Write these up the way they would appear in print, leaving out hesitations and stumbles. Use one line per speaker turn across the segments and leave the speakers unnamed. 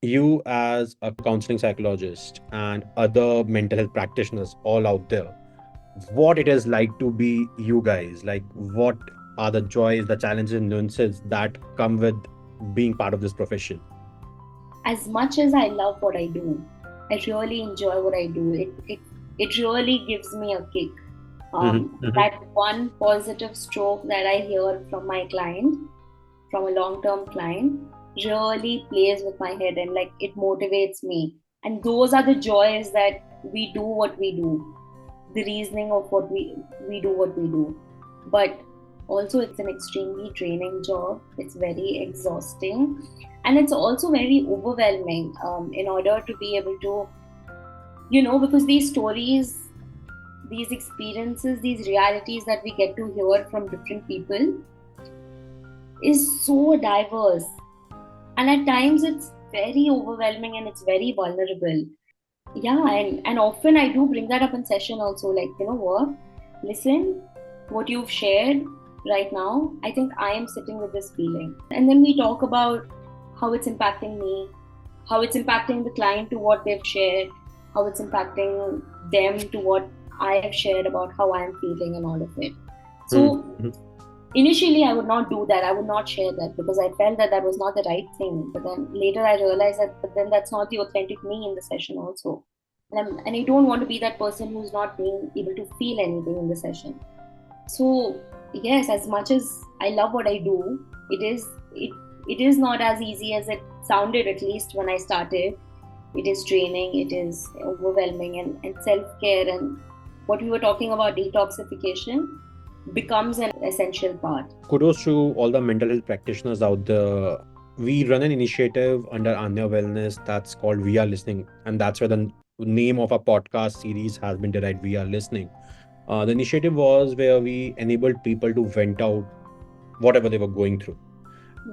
you as a counseling psychologist and other mental health practitioners all out there, what it is like to be you guys, like what are the joys, the challenges and nuances that come with being part of this profession?
As much as I love what I do, I really enjoy what I do. It really gives me a kick.
Mm-hmm.
That one positive stroke that I hear from my client, from a long-term client, really plays with my head and like it motivates me. And those are the joys that we do what we do, the reasoning of what we do what we do. But also it's an extremely draining job. It's very exhausting, and it's also very overwhelming. In order to be able to, because these stories, these experiences, these realities that we get to hear from different people is so diverse, and at times it's very overwhelming and it's very vulnerable. Yeah, and often I do bring that up in session also, like, you know what, listen, what you've shared right now, I think I am sitting with this feeling. And then we talk about how it's impacting me, how it's impacting the client to what they've shared, how it's impacting them to what I have shared about how I'm feeling and all of it. So
Mm-hmm.
initially I would not do that, I would not share that, because I felt that that was not the right thing. But then later I realized that, but then that's not the authentic me in the session also. And I don't want to be that person who's not being able to feel anything in the session. So yes, as much as I love what I do, it is not as easy as it sounded, at least when I started. It is draining, it is overwhelming, and self-care and what we were talking about, detoxification, becomes an essential part.
Kudos to all the mental health practitioners out there. We run an initiative under Anya Wellness that's called We Are Listening, and that's where the name of our podcast series has been derived. We Are Listening. The initiative was where we enabled people to vent out whatever they were going through,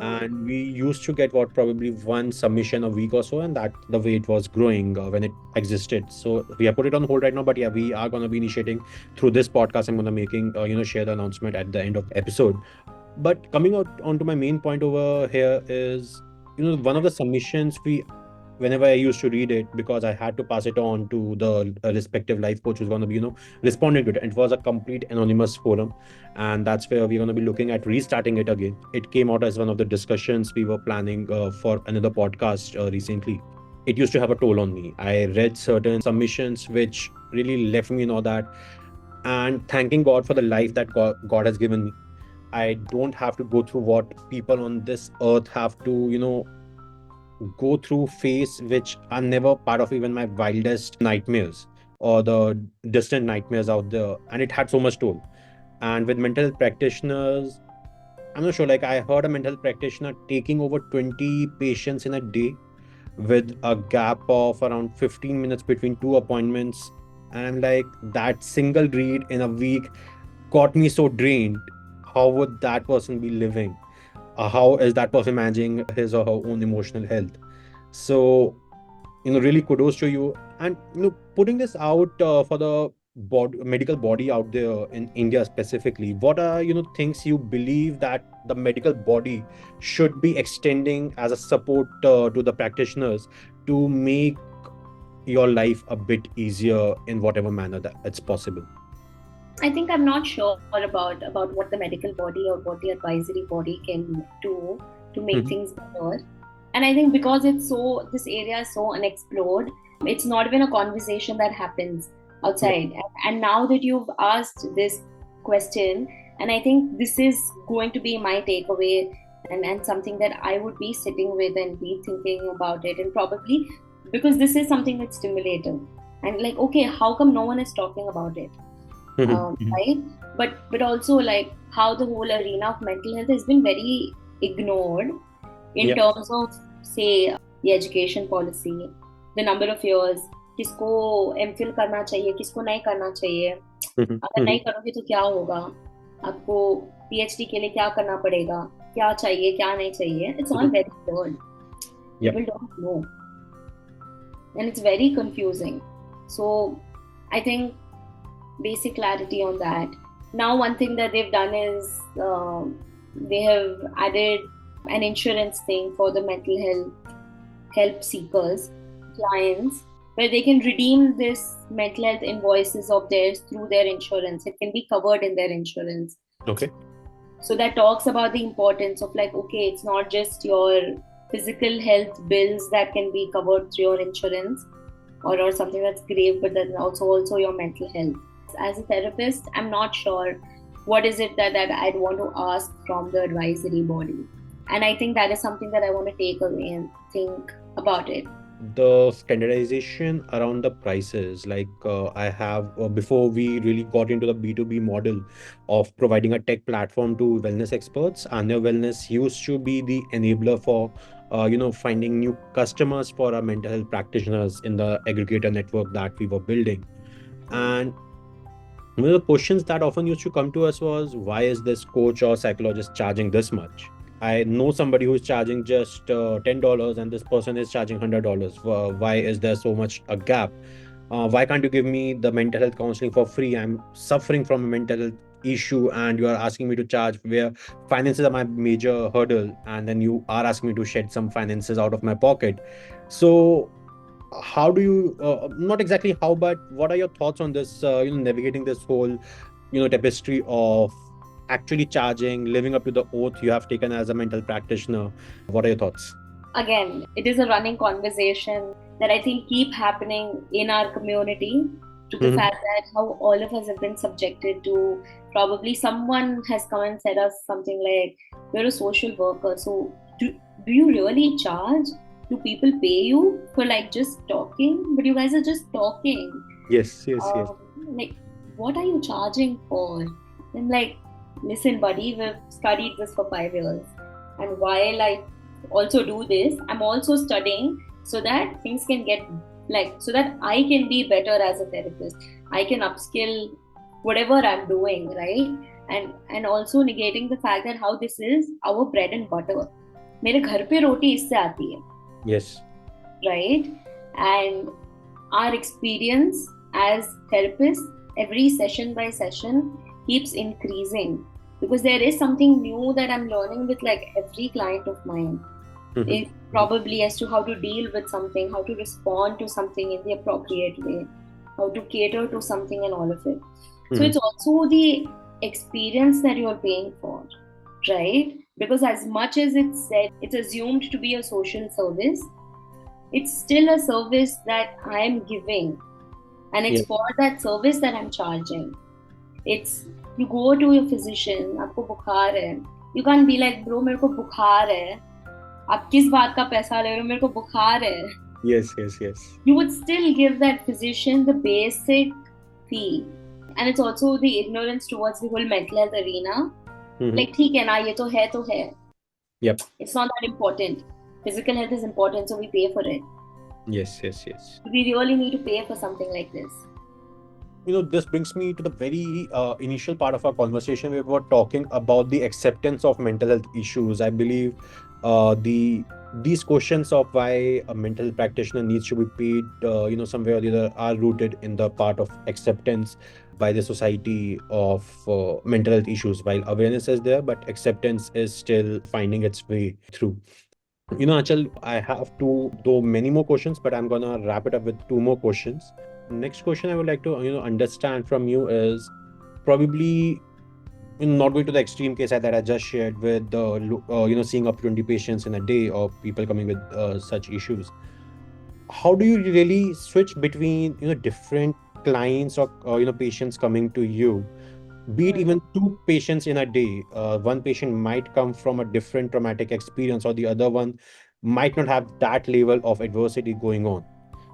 and we used to get what, probably one submission a week or so, and that the way it was growing when it existed. So we have put it on hold right now, but yeah, we are going to be initiating through this podcast. I'm going to making share the announcement at the end of the episode. But coming out onto my main point over here is, one of the submissions we, whenever I used to read it, because I had to pass it on to the respective life coach who's going to be, responding to it. And it was a complete anonymous forum. And that's where we're going to be looking at restarting it again. It came out as one of the discussions we were planning for another podcast recently. It used to have a toll on me. I read certain submissions which really left me that, and thanking God for the life that God has given me. I don't have to go through what people on this earth have to, go through phase, which are never part of even my wildest nightmares or the distant nightmares out there. And it had so much toll. And with mental health practitioners, I'm not sure, like I heard a mental health practitioner taking over 20 patients in a day with a gap of around 15 minutes between two appointments. And I'm like, that single read in a week got me so drained. How would that person be living? How is that person managing his or her own emotional health? So, really kudos to you. And, putting this out for the medical body out there in India specifically, what are, things you believe that the medical body should be extending as a support to the practitioners to make your life a bit easier in whatever manner that it's possible?
I think I'm not sure about what the medical body or what the advisory body can do to make
Mhm.
things better. And I think because this area is so unexplored, it's not even a conversation that happens
Yeah.
outside. And now that you've asked this question, and I think this is going to be my takeaway, and something that I would be sitting with and be thinking about it, and probably because this is something that's stimulating. And like, okay, how come no one is talking about it?
Mhm. Mhm.
Right? But also like how the whole arena of mental health has been very ignored in
Yeah.
terms of, say, the education policy, the number of years, किसको MPhil करना चाहिए, किसको नहीं करना चाहिए,
Mhm.
अगर नहीं
Mhm.
करोगे तो क्या होगा, आपको पीएचडी के लिए क्या करना पड़ेगा, क्या चाहिए क्या नहीं चाहिए. It's all
Mhm.
very blurred.
Yeah.
People don't know, and it's very confusing. So I think basic clarity on that. Now, one thing that they've done is they have added an insurance thing for the mental health help seekers, clients, where they can redeem this mental health invoices of theirs through their insurance. It can be covered in their insurance.
Okay.
So that talks about the importance of like, okay, it's not just your physical health bills that can be covered through your insurance or something that's grave, but then also your mental health. As a therapist, I'm not sure what is it that I'd want to ask from the advisory body. And I think that is something that I want to take away and think about it.
The standardization around the prices, like I have before we really got into the B2B model of providing a tech platform to wellness experts, Anya Wellness used to be the enabler for finding new customers for our mental health practitioners in the aggregator network that we were building. And one of the questions that often used to come to us was, why is this coach or psychologist charging this much? I know somebody who's charging just $10 and this person is charging $100. Why is there so much a gap? Why can't you give me the mental health counseling for free? I'm suffering from a mental health issue and you are asking me to charge, where finances are my major hurdle, and then you are asking me to shed some finances out of my pocket. So how do you not exactly how, but what are your thoughts on this, navigating this whole tapestry of actually charging, living up to the oath you have taken as a mental practitioner? What are your thoughts?
Again, it is a running conversation that I think keep happening in our community, to the
Mhm.
fact that how all of us have been subjected to, probably someone has come and said us something like, you're a social worker, so do you really charge? Do people pay you for like just talking? But you guys are just talking.
Yes, yes, yes.
um, like, what are you charging for? I'm like, listen, buddy, we've studied this for 5 years. And while I also do this, I'm also studying so that things can get like, so that I can be better as a therapist. I can upskill whatever I'm doing, right? And also negating the fact that how this is our bread and butter. मेरे घर पे रोटी इससे आती है,
Yes.
right? And our experience as therapists, every session by session, keeps increasing, because there is something new that I'm learning with like every client of mine.
Mhm.
It probably as to how to deal with something, how to respond to something in the appropriate way, how to cater to something, and all of it. So
Mhm.
it's also the experience that you're paying for, right? Because as much as it's said, it's assumed to be a social service, it's still a service that I'm giving, and it's
Yeah.
for that service that I'm charging. It's, you go to your physician, आपको बुखार है, you can't be like, bro मेरे को बुखार है, आप किस बात का पैसा ले रहे हो, मेरे को बुखार है.
Yes, yes, yes.
You would still give that physician the basic fee. And it's also the ignorance towards the whole mental health arena.
Mhm.
Like, ठीक है ना, ये तो है.
Yep.
It's not that important. Physical health is important, so we pay for it.
Yes, yes, yes.
We really need to pay for something like this.
This brings me to the very initial part of our conversation. We were talking about the acceptance of mental health issues. I believe these questions of why a mental health practitioner needs to be paid, somewhere or the other, are rooted in the part of acceptance by the society of mental health issues. While awareness is there, but acceptance is still finding its way through. Achal, I have two, though many more questions, but I'm gonna wrap it up with two more questions. Next question I would like to understand from you is probably, not going to the extreme case that I just shared with seeing up to 20 patients in a day or people coming with such issues. How do you really switch between different clients or patients coming to you? Be it
Hmm.
even two patients in a day, one patient might come from a different traumatic experience, or the other one might not have that level of adversity going on.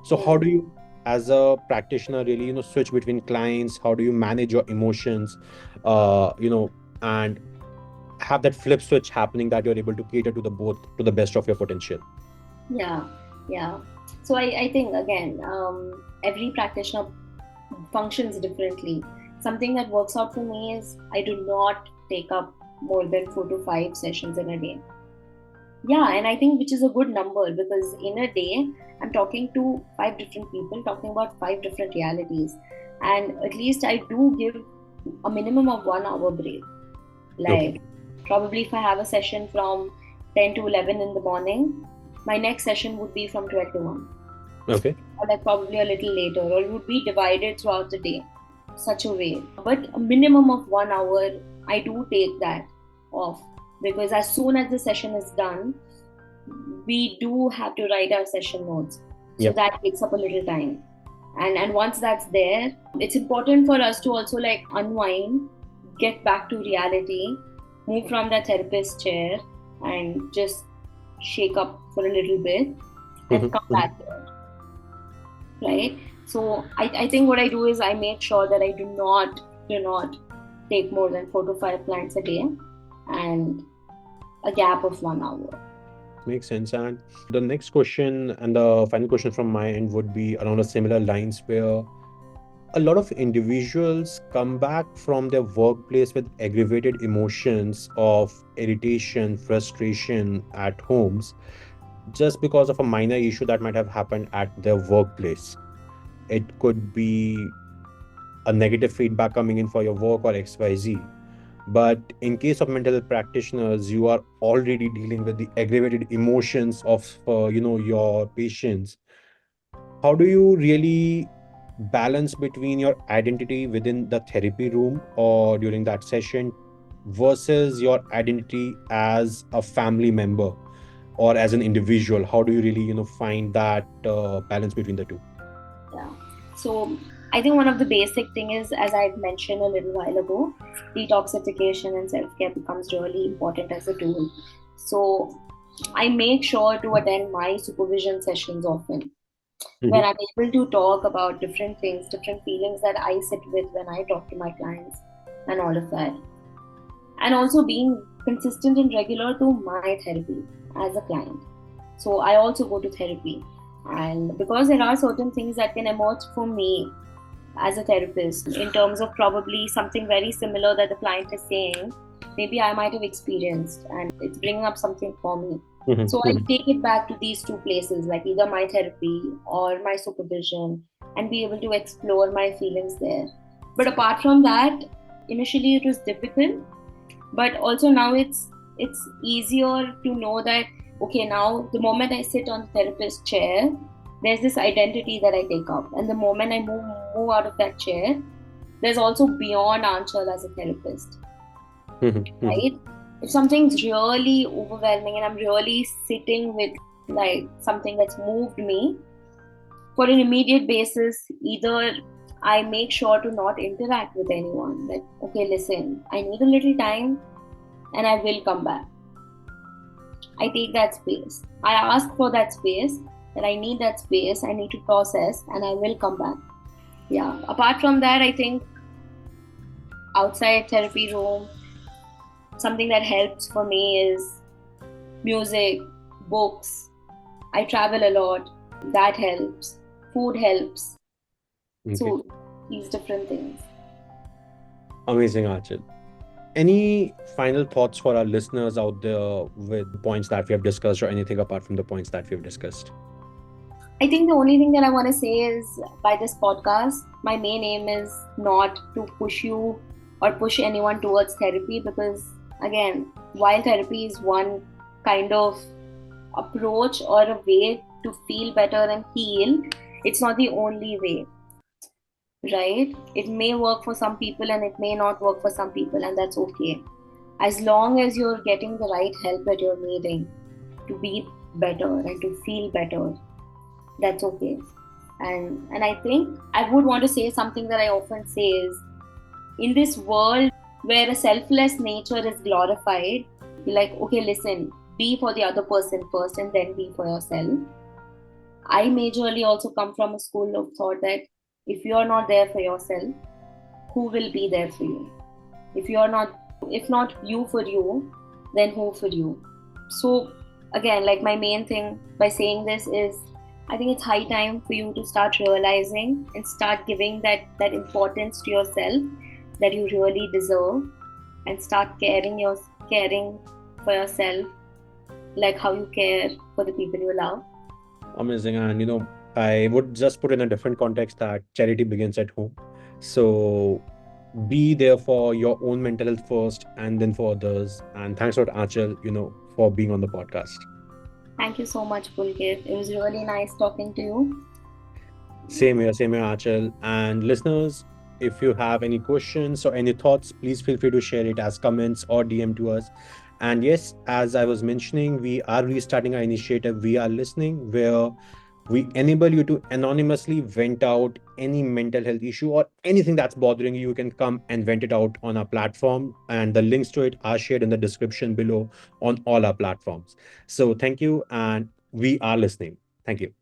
So how do
Hmm.
you, as a practitioner, really switch between clients? How do you manage your emotions, and have that flip switch happening, that you're able to cater to the both to the best of your potential?
Yeah, yeah. So I think again, every practitioner functions differently. Something that works out for me is I do not take up more than 4 to 5 sessions in a day. Yeah, and I think which is a good number, because in a day I'm talking to 5 different people, talking about 5 different realities, and at least I do give a minimum of 1 hour break.
Okay.
Like, probably if I have a session from 10 to 11 in the morning, my next session would be from 12 to 1,
Okay.
or like probably a little later, or it would be divided throughout the day, such a way. But a minimum of 1 hour, I do take that off, because as soon as the session is done, we do have to write our session notes. So
Yep.
that takes up a little time. And once that's there, it's important for us to also like unwind, get back to reality, move from the therapist chair and just shake up for a little bit and
Mhm,
come
mhm.
back there, right? So I think what I do is I make sure that I do not take more than 4 to 5 clients a day and a gap of 1 hour.
Makes sense. And the next question and the final question from my end would be around a similar lines where a lot of individuals come back from their workplace with aggravated emotions of irritation, frustration at homes just because of a minor issue that might have happened at their workplace. It could be a negative feedback coming in for your work or XYZ. But in case of mental health practitioners, you are already dealing with the aggravated emotions of your patients. How do you really balance between your identity within the therapy room or during that session versus your identity as a family member or as an individual? How do you really find that balance between the two?
Yeah. So I think one of the basic thing is, as I mentioned a little while ago, detoxification and self-care becomes really important as a tool. So I make sure to attend my supervision sessions often, where
Mhm.
I'm able to talk about different things, different feelings that I sit with when I talk to my clients and all of that. And also being consistent and regular to my therapy as a client. So I also go to therapy. And because there are certain things that can emerge for me as a therapist in terms of probably something very similar that the client is saying, maybe I might have experienced and it's bringing up something for me.
Mhm,
So I
mhm.
take it back to these two places, like either my therapy or my supervision, and be able to explore my feelings there. But apart from that, initially it was difficult, but also now it's easier to know that okay, now the moment I sit on the therapist chair, there's this identity that I take up, and the moment I move out of that chair, there's also beyond Aanchal as a therapist,
Mhm, mhm.
right? If something's really overwhelming and I'm really sitting with like something that's moved me, for an immediate basis, either I make sure to not interact with anyone, that okay, listen, I need a little time and I will come back. I take that space. I ask for that space, that I need that space, I need to process, and I will come back. Yeah. Apart from that, I think outside therapy room, something that helps for me is music, books. I travel a lot. That helps. Food helps.
Okay.
So these different things.
Amazing, Archit. Any final thoughts for our listeners out there with the points that we have discussed or anything apart from the points that we've discussed?
I think the only thing that I want to say is by this podcast, my main aim is not to push you or push anyone towards therapy, because, again, while therapy is one kind of approach or a way to feel better and heal, it's not the only way, right? It may work for some people and it may not work for some people, and that's okay. As long as you're getting the right help that you're needing to be better and to feel better, that's okay. And I think I would want to say something that I often say is, in this world where a selfless nature is glorified, be like, okay, listen, be for the other person first and then be for yourself. I majorly also come from a school of thought that if you're not there for yourself, who will be there for you? If you're not, if not you for you, then who for you? So again, like, my main thing by saying this is, I think it's high time for you to start realizing and start giving that importance to yourself that you really deserve, and start caring for yourself like how you care for the people you love.
Amazing. And I would just put in a different context that charity begins at home. So be there for your own mental health first and then for others. And thanks a lot, Achal, for being on the podcast.
Thank you so much, Pulkit. It was really nice talking to you.
Same here, Achal. And listeners, if you have any questions or any thoughts, please feel free to share it as comments or DM to us. And yes, as I was mentioning, we are restarting our initiative. We are listening, where we enable you to anonymously vent out any mental health issue or anything that's bothering you. You can come and vent it out on our platform, and the links to it are shared in the description below on all our platforms. So, thank you, and we are listening. Thank you.